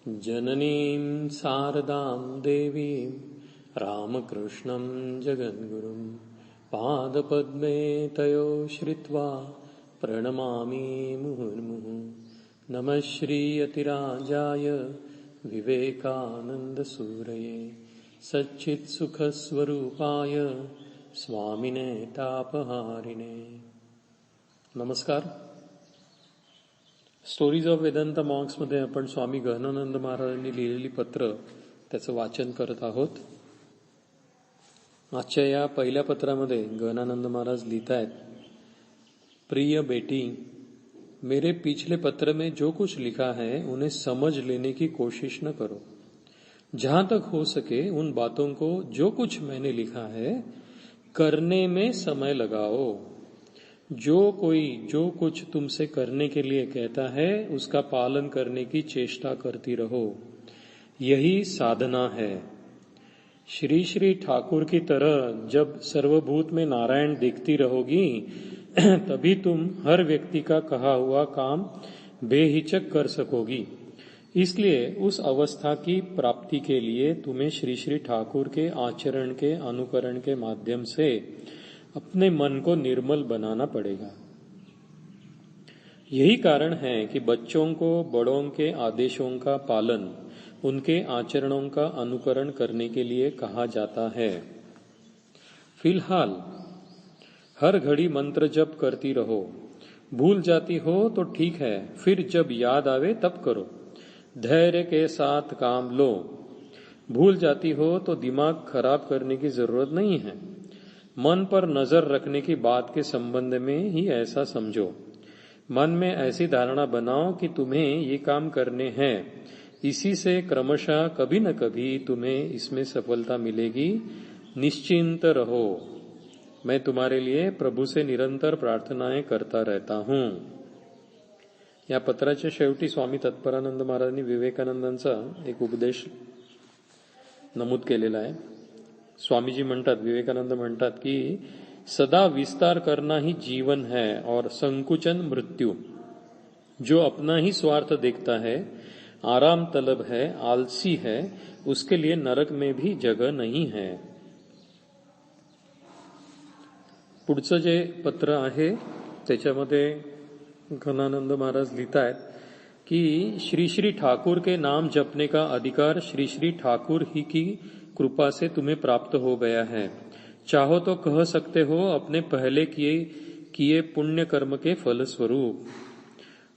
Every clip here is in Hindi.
जननीं शारदां देवीं रामकृष्णं जगद्गुरुं पादपद्मे तयो श्रित्वा प्रणमामि मुहुर्मुहुः। नमः श्रीयतिराजाय विवेकानन्दसूरये सच्चित्सुखस्वरूपाय स्वामिने तापहारिणे। नमस्कार। स्टोरीज ऑफ वेदांत मॉन्क्स मध्ये आपण स्वामी गहनानंद महाराजांनी लिहिलेली पत्र त्याचं वाचन करत आहोत। आजच्या या पहिल्या पत्रामध्ये गहनानंद महाराज लिखतायत, प्रिय बेटी, मेरे पिछले पत्र में जो कुछ लिखा है उन्हें समझ लेने की कोशिश न करो। जहां तक हो सके उन बातों को जो कुछ मैंने लिखा है करने में समय लगाओ। जो कोई जो कुछ तुमसे करने के लिए कहता है उसका पालन करने की चेष्टा करती रहो, यही साधना है। श्री श्री ठाकुर की तरह जब सर्वभूत में नारायण देखती रहोगी तभी तुम हर व्यक्ति का कहा हुआ काम बेहिचक कर सकोगी। इसलिए उस अवस्था की प्राप्ति के लिए तुम्हें श्री श्री ठाकुर के आचरण के अनुकरण के माध्यम से अपने मन को निर्मल बनाना पड़ेगा। यही कारण है कि बच्चों को बड़ों के आदेशों का पालन, उनके आचरणों का अनुकरण करने के लिए कहा जाता है। फिलहाल हर घड़ी मंत्र जप करती रहो। भूल जाती हो तो ठीक है, फिर जब याद आवे तब करो। धैर्य के साथ काम लो। भूल जाती हो तो दिमाग खराब करने की जरूरत नहीं है। मन पर नजर रखने की बात के संबंध में ही ऐसा समझो। मन में ऐसी धारणा बनाओ कि तुम्हें ये काम करने हैं। इसी से क्रमशः कभी न कभी तुम्हें इसमें सफलता मिलेगी। निश्चिंत रहो। मैं तुम्हारे लिए प्रभु से निरंतर प्रार्थनाएं करता रहता हूं। या पत्राच्या शेवटी स्वामी तत्परानंद महाराजांनी विवेकानंदांचा एक उपदेश नमूद केलेला आहे। स्वामीजी म्हणतात, विवेकानंद म्हणतात की सदा विस्तार करना ही जीवन है और संकुचन मृत्यु। जो अपना ही स्वार्थ देखता है, आराम तलब है, आलसी है, उसके लिए नरक में भी जगह नहीं है। पुढचं जे पत्र आहे त्याच्यामध्ये गहनानंद महाराज लिहितायत कि श्री श्री ठाकुर के नाम जपने का अधिकार श्री श्री ठाकुर ही की कृपा से तुम्हें प्राप्त हो गया है। चाहो तो कह सकते हो अपने पहले किए पुण्य कर्म के फल स्वरूप।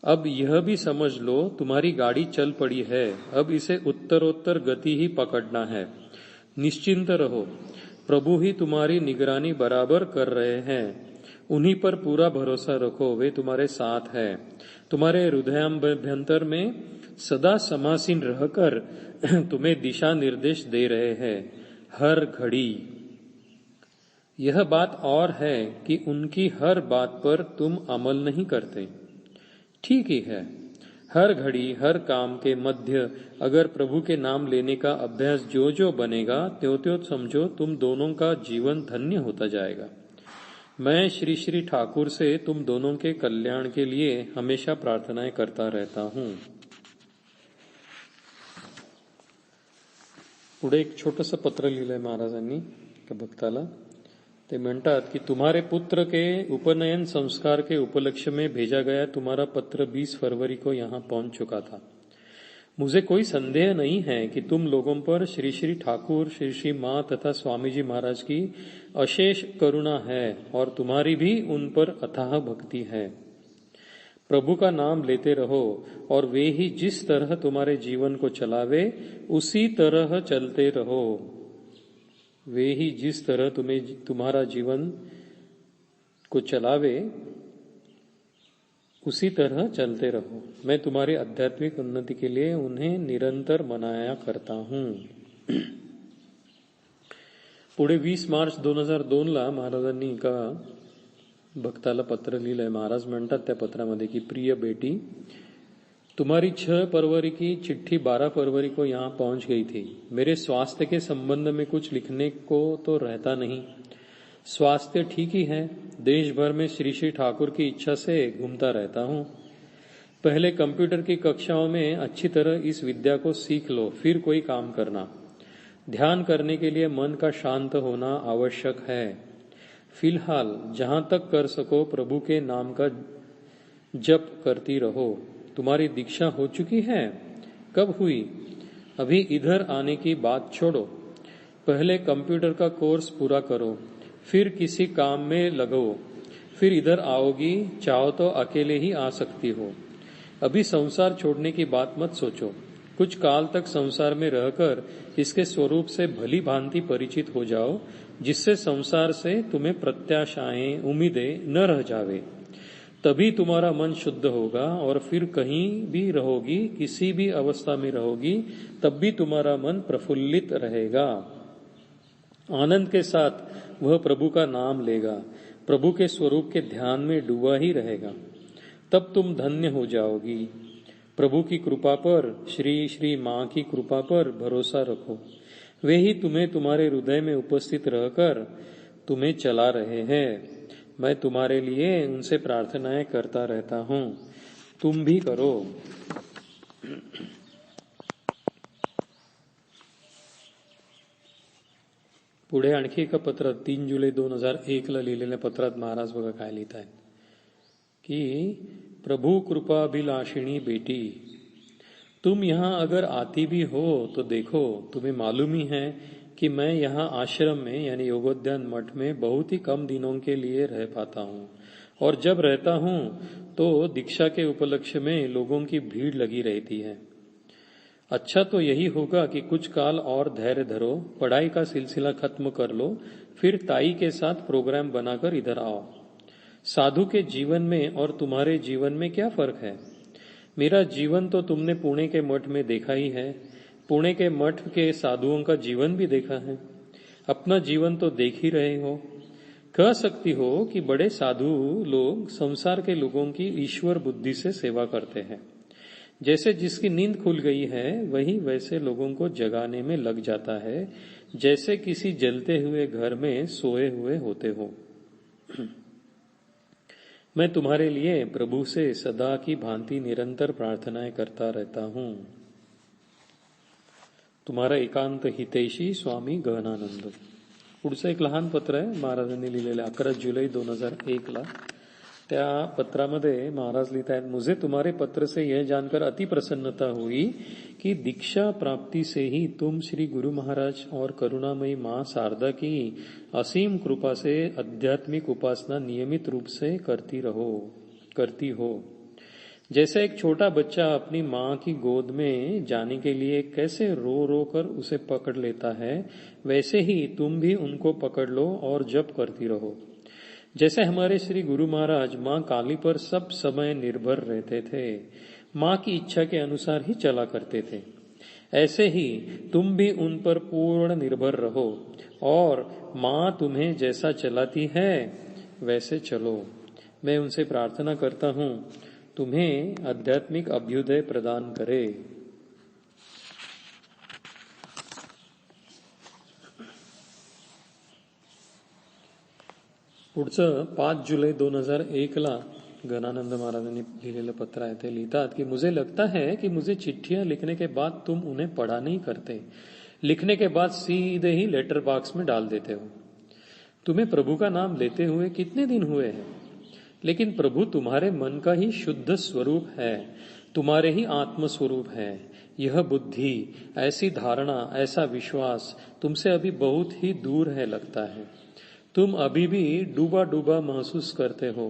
अब यह भी समझ लो तुम्हारी गाड़ी चल पड़ी है, अब इसे उत्तरोत्तर गति ही पकड़ना है। निश्चिंत रहो, प्रभु ही तुम्हारी निगरानी बराबर कर रहे हैं। उन्हीं पर पूरा भरोसा रखो, वे तुम्हारे साथ है। तुम्हारे हृदयाभ्यंतर में सदा समासीन रहकर तुम्हें दिशा निर्देश दे रहे हैं हर घड़ी। यह बात और है कि उनकी हर बात पर तुम अमल नहीं करते। ठीक ही है, हर घड़ी हर काम के मध्य अगर प्रभु के नाम लेने का अभ्यास जो जो बनेगा त्यों त्यों समझो तुम दोनों का जीवन धन्य होता जाएगा। मैं श्री श्री ठाकुर से तुम दोनों के कल्याण के लिए हमेशा प्रार्थनाएं करता रहता हूं। पुढे एक छोटंसं पत्र लिहिलंय महाराजांनी त्या भक्ताला। ते म्हणतात की तुम्हारे पुत्र के उपनयन संस्कार के उपलक्ष्य में भेजा गया तुम्हारा पत्र 20 फरवरी को यहाँ पहुंच चुका था। मुझे कोई संदेह नहीं है कि तुम लोगों पर श्री श्री ठाकुर, श्री श्री माँ तथा स्वामी जी महाराज की अशेष करुणा है और तुम्हारी भी उन पर अथाह भक्ति है। प्रभु का नाम लेते रहो और वे ही जिस तरह तुम्हारे जीवन को चलावे उसी तरह चलते रहो। वे ही जिस तरह तुम्हारा जीवन को चलावे उसी तरह चलते रहो। मैं तुम्हारी आध्यात्मिक उन्नति के लिए उन्हें निरंतर मनाया करता हूं। पुढे 20 मार्च 2002 महाराजांनी एका भक्ताला पत्र लिहिलंय। महाराज म्हणतात त्या पत्रामध्ये की प्रिय बेटी, तुम्हारी 6 फरवरी की चिट्ठी 12 फरवरी को यहाँ पहुंच गई थी। मेरे स्वास्थ्य के संबंध में कुछ लिखने को तो रहता नहीं। स्वास्थ्य ठीक ही है। देश भर में श्री श्री ठाकुर की इच्छा से घूमता रहता हूँ। पहले कंप्यूटर की कक्षाओं में अच्छी तरह इस विद्या को सीख लो, फिर कोई काम करना। ध्यान करने के लिए मन का शांत होना आवश्यक है। फिलहाल जहां तक कर सको प्रभु के नाम का जप करती रहो। तुम्हारी दीक्षा हो चुकी है? कब हुई? अभी इधर आने की बात छोड़ो, पहले कंप्यूटर का कोर्स पूरा करो, फिर किसी काम में लगो, फिर इधर आओगी। चाहो तो अकेले ही आ सकती हो। अभी संसार छोड़ने की बात मत सोचो। कुछ काल तक संसार में रहकर इसके स्वरूप से भली भांति परिचित हो जाओ, जिससे संसार से तुम्हें प्रत्याशाएं, उम्मीदें न रह जावे। तभी तुम्हारा मन शुद्ध होगा और फिर कहीं भी रहोगी, किसी भी अवस्था में रहोगी, तब भी तुम्हारा मन प्रफुल्लित रहेगा। आनंद के साथ वह प्रभु का नाम लेगा, प्रभु के स्वरूप के ध्यान में डूबा ही रहेगा। तब तुम धन्य हो जाओगी। प्रभु की कृपा पर, श्री श्री माँ की कृपा पर भरोसा रखो। वे ही तुम्हें तुम्हारे हृदय में उपस्थित रहकर तुम्हें चला रहे हैं। मैं तुम्हारे लिए उनसे प्रार्थनाएं करता रहता हूं, तुम भी करो। पुढे आणखी एका पत्रात 3 जुलै 2001 ला लिहिलेल्या पत्रात महाराज बघा काय लिहित आहेत की प्रभु कृपाभिलाषिणी बेटी, तुम यहाँ अगर आती भी हो तो देखो, तुम्हें मालूम ही है कि मैं यहाँ आश्रम में यानी योगोद्यान मठ में बहुत ही कम दिनों के लिए रह पाता हूँ, और जब रहता हूँ तो दीक्षा के उपलक्ष्य में लोगों की भीड़ लगी रहती है। अच्छा तो यही होगा कि कुछ काल और धैर्य धरो, पढ़ाई का सिलसिला खत्म कर लो, फिर ताई के साथ प्रोग्राम बनाकर इधर आओ। साधु के जीवन में और तुम्हारे जीवन में क्या फर्क है? मेरा जीवन तो तुमने पुणे के मठ में देखा ही है, पुणे के मठ के साधुओं का जीवन भी देखा है, अपना जीवन तो देख ही रहे हो। कह सकती हो कि बड़े साधु लोग संसार के लोगों की ईश्वर बुद्धि से सेवा करते हैं। जैसे जिसकी नींद खुल गई है वही वैसे लोगों को जगाने में लग जाता है, जैसे किसी जलते हुए घर में सोए हुए होते हो। मैं तुम्हारे लिए प्रभु से सदा की भांति निरंतर प्रार्थनाएं करता रहता हूं। तुम्हारा एकांत हितैषी स्वामी गहनानंद। पुढचं एक लहान पत्र आहे महाराजांनी लिहिलेलं 11 जुलै 2001 ला। त्या पत्रामध्ये महाराज लिखता है, मुझे तुम्हारे पत्र से यह जानकर अति प्रसन्नता हुई कि दीक्षा प्राप्ति से ही तुम श्री गुरु महाराज और करुणामयी माँ शारदा की असीम कृपा से आध्यात्मिक उपासना नियमित रूप से करती हो। जैसे एक छोटा बच्चा अपनी माँ की गोद में जाने के लिए कैसे रो रो कर उसे पकड़ लेता है, वैसे ही तुम भी उनको पकड़ लो और जप करती रहो। जैसे हमारे श्री गुरु महाराज माँ काली पर सब समय निर्भर रहते थे, माँ की इच्छा के अनुसार ही चला करते थे, ऐसे ही तुम भी उन पर पूर्ण निर्भर रहो और माँ तुम्हें जैसा चलाती है वैसे चलो। मैं उनसे प्रार्थना करता हूँ तुम्हें आध्यात्मिक अभ्युदय प्रदान करे। पुढचं 5 जुलै 2001 ला गणानंद महाराजांनी लिहिलेलं पत्र आहे ते लिहितात की मुझे लगता है कि मुझे चिट्ठियां लिखने के बाद तुम उन्हें पढ़ा नहीं करते, लिखने के बाद सीधे ही लेटर बॉक्स में डाल देते हो। तुम्हें प्रभु का नाम लेते हुए कितने दिन हुए हैं, लेकिन प्रभु तुम्हारे मन का ही शुद्ध स्वरूप है, तुम्हारे ही आत्म स्वरूप है। यह बुद्धि, ऐसी धारणा, ऐसा विश्वास तुमसे अभी बहुत ही दूर है लगता है। तुम अभी भी डूबा डूबा महसूस करते हो।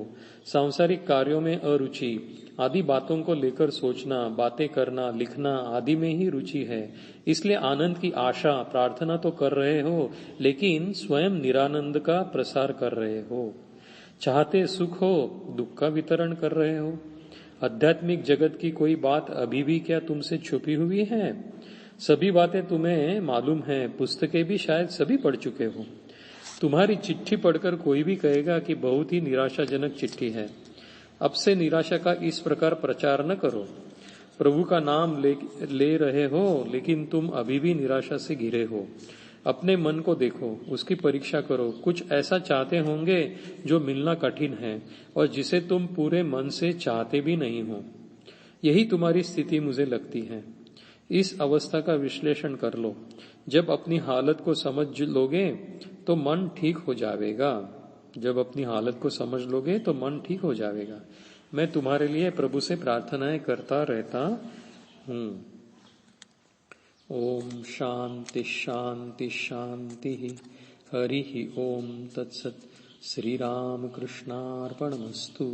सांसारिक कार्यों में अरुचि, आदि बातों को लेकर सोचना, बातें करना, लिखना आदि में ही रुचि है। इसलिए आनंद की आशा, प्रार्थना तो कर रहे हो, लेकिन स्वयं निरानंद का प्रसार कर रहे हो। चाहते सुख हो, दुख का वितरण कर रहे हो। आध्यात्मिक जगत की कोई बात अभी भी क्या तुमसे छुपी हुई है? सभी बातें तुम्हें मालूम है, पुस्तकें भी शायद सभी पढ़ चुके हो। तुम्हारी चिट्ठी पढ़कर कोई भी कहेगा कि बहुत ही निराशाजनक चिट्ठी है। अब से निराशा का इस प्रकार प्रचार न करो। प्रभु का नाम ले रहे हो, लेकिन तुम अभी भी निराशा से घिरे हो। अपने मन को देखो, उसकी परीक्षा करो। कुछ ऐसा चाहते होंगे जो मिलना कठिन है और जिसे तुम पूरे मन से चाहते भी नहीं हो। यही तुम्हारी स्थिति मुझे लगती है। इस अवस्था का विश्लेषण कर लो। जब अपनी हालत को समझ लोगे तो मन ठीक हो जाएगा। जब अपनी हालत को समझ लोगे तो मन ठीक हो जाएगा। मैं तुम्हारे लिए प्रभु से प्रार्थनाएं करता रहता हूँ। ओम शांति शांति शांति। हरि ओम तत्सत। श्री राम कृष्णार्पणमस्तु।